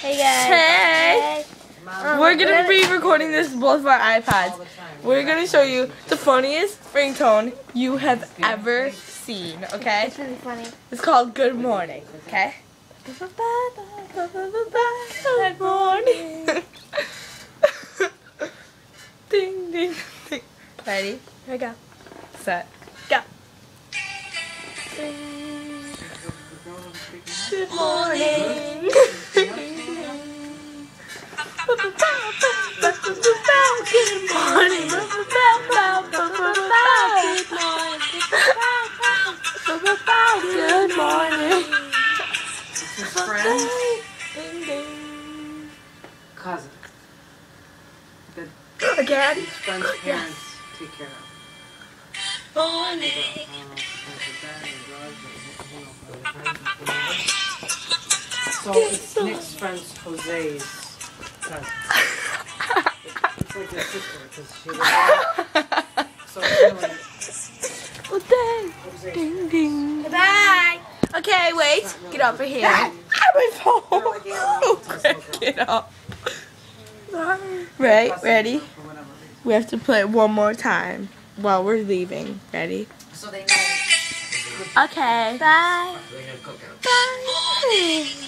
Hey guys. Hey! We're gonna be recording this both of our iPads. We're gonna show you the funniest ringtone you have ever seen, okay? It's really funny. It's called Good Morning, okay? Good morning. Ding, ding, ding. Ready? Here we go. Set. Go. Good morning. Good morning. Good morning. His friend, Ding, ding. cousin. Again? His friend's parents take care of. Morning. So it's Nick's friend's Jose's cousin. It's like his sister because she was. So it's really Jose. Ding, ding. Bye. Okay, wait. Get over here. My phone. Get up. Right, ready? We have to play it one more time while we're leaving. Ready? So they know. Okay. Bye. Bye.